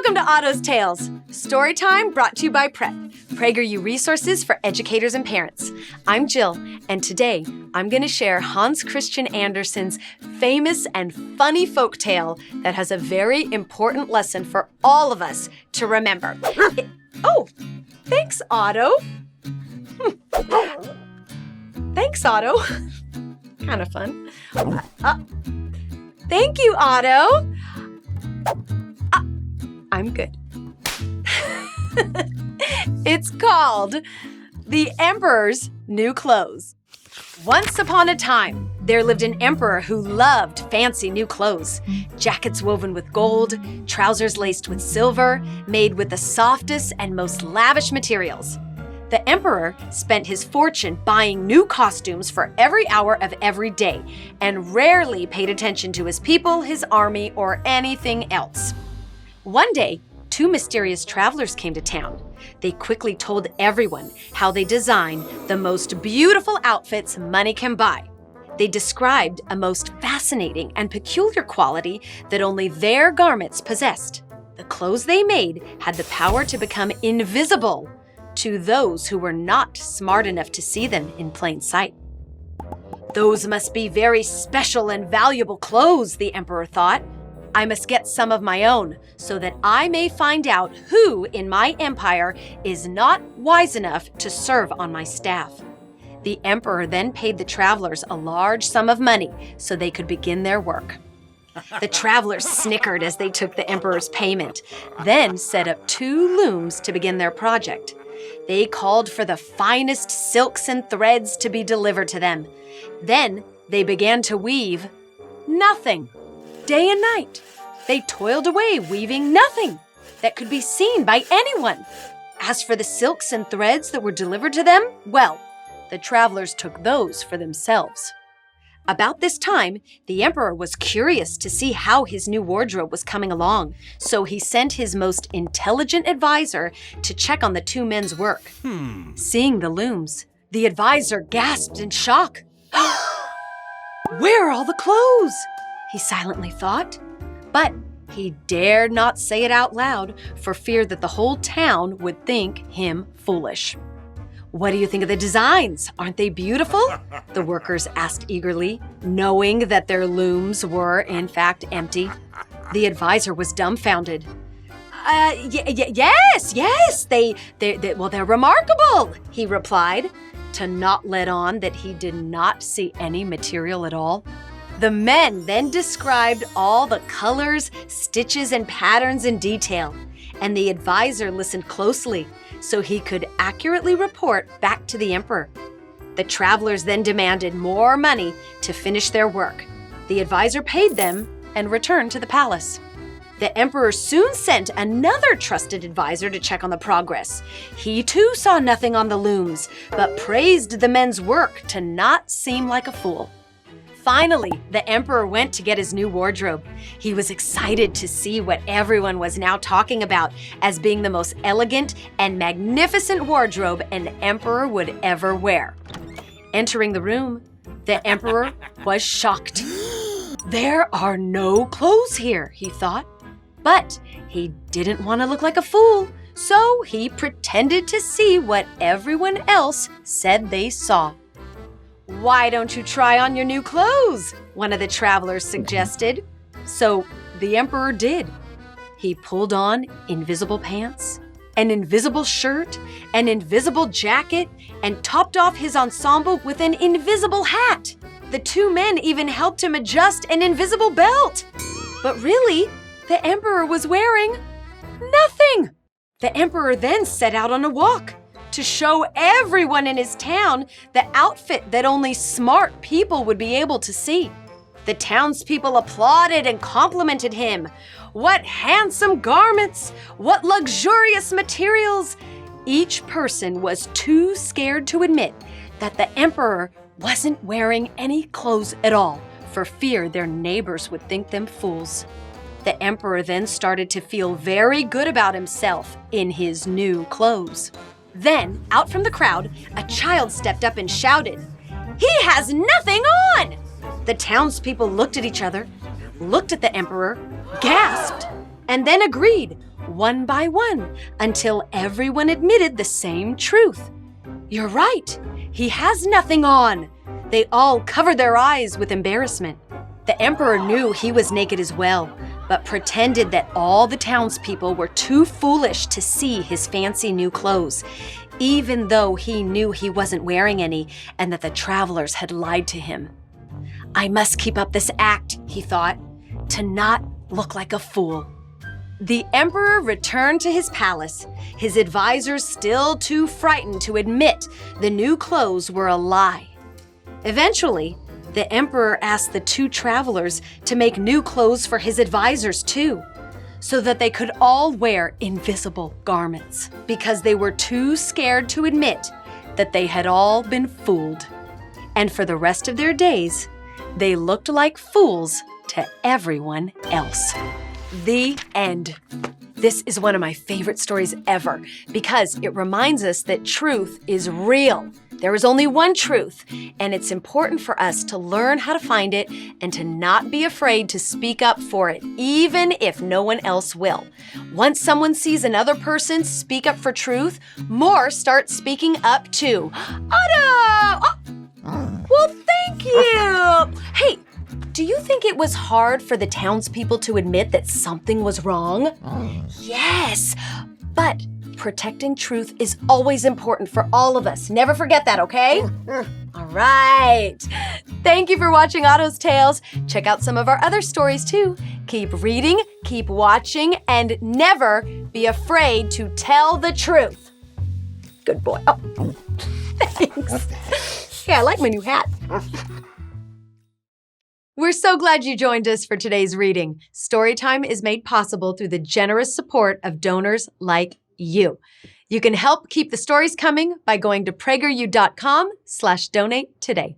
Welcome to Otto's Tales. Story time brought to you by PrEP, PragerU resources for educators and parents. I'm Jill, and today I'm going to share Hans Christian Andersen's famous and funny folktale that has a very important lesson for all of us to remember. Oh, thanks, Otto. Thanks, Otto. Kind of fun. Thank you, Otto. I'm good. It's called The Emperor's New Clothes. Once upon a time, there lived an emperor who loved fancy new clothes. Jackets woven with gold, trousers laced with silver, made with the softest and most lavish materials. The emperor spent his fortune buying new costumes for every hour of every day and rarely paid attention to his people, his army, or anything else. One day, two mysterious travelers came to town. They quickly told everyone how they designed the most beautiful outfits money can buy. They described a most fascinating and peculiar quality that only their garments possessed. The clothes they made had the power to become invisible to those who were not smart enough to see them in plain sight. Those must be very special and valuable clothes, the emperor thought. I must get some of my own so that I may find out who in my empire is not wise enough to serve on my staff. The emperor then paid the travelers a large sum of money so they could begin their work. The travelers snickered as they took the emperor's payment, then set up 2 looms to begin their project. They called for the finest silks and threads to be delivered to them. Then they began to weave nothing. Day and night, they toiled away weaving nothing that could be seen by anyone. As for the silks and threads that were delivered to them, well, the travelers took those for themselves. About this time, the emperor was curious to see how his new wardrobe was coming along, so he sent his most intelligent advisor to check on the 2 men's work. Seeing the looms, the advisor gasped in shock. Where are all the clothes? He silently thought. But he dared not say it out loud for fear that the whole town would think him foolish. What do you think of the designs? Aren't they beautiful? The workers asked eagerly, knowing that their looms were, in fact, empty. The advisor was dumbfounded. Yes, they're remarkable, he replied, to not let on that he did not see any material at all. The men then described all the colors, stitches, and patterns in detail, and the advisor listened closely so he could accurately report back to the emperor. The travelers then demanded more money to finish their work. The advisor paid them and returned to the palace. The emperor soon sent another trusted advisor to check on the progress. He too saw nothing on the looms, but praised the men's work to not seem like a fool. Finally, the emperor went to get his new wardrobe. He was excited to see what everyone was now talking about as being the most elegant and magnificent wardrobe an emperor would ever wear. Entering the room, the emperor was shocked. There are no clothes here, he thought. But he didn't want to look like a fool, so he pretended to see what everyone else said they saw. Why don't you try on your new clothes? One of the travelers suggested. So the emperor did. He pulled on invisible pants, an invisible shirt, an invisible jacket, and topped off his ensemble with an invisible hat. The 2 men even helped him adjust an invisible belt. But really, the emperor was wearing nothing. The emperor then set out on a walk to show everyone in his town the outfit that only smart people would be able to see. The townspeople applauded and complimented him. What handsome garments! What luxurious materials! Each person was too scared to admit that the emperor wasn't wearing any clothes at all for fear their neighbors would think them fools. The emperor then started to feel very good about himself in his new clothes. Then, out from the crowd, a child stepped up and shouted, "He has nothing on!" The townspeople looked at each other, looked at the emperor, gasped, and then agreed. one by one, until everyone admitted the same truth. "You're right. He has nothing on." They all covered their eyes with embarrassment. The emperor knew he was naked as well, but pretended that all the townspeople were too foolish to see his fancy new clothes, even though he knew he wasn't wearing any and that the travelers had lied to him. "I must keep up this act," he thought, "to not look like a fool." The emperor returned to his palace, his advisors still too frightened to admit the new clothes were a lie. Eventually, the emperor asked the two travelers to make new clothes for his advisors too, so that they could all wear invisible garments, because they were too scared to admit that they had all been fooled. And for the rest of their days, they looked like fools to everyone else. The end. This is one of my favorite stories ever because it reminds us that truth is real. There is only one truth, and it's important for us to learn how to find it and to not be afraid to speak up for it, even if no one else will. Once someone sees another person speak up for truth, more start speaking up too. Otto! Oh, well, thank you. Hey, do you think it was hard for the townspeople to admit that something was wrong? Yes, but protecting truth is always important for all of us. Never forget that, okay? All right. Thank you for watching Otto's Tales. Check out some of our other stories too. Keep reading, keep watching, and never be afraid to tell the truth. Good boy. Oh, thanks. Yeah, I like my new hat. We're so glad you joined us for today's reading. Storytime is made possible through the generous support of donors like you. You can help keep the stories coming by going to PragerU.com/donate today.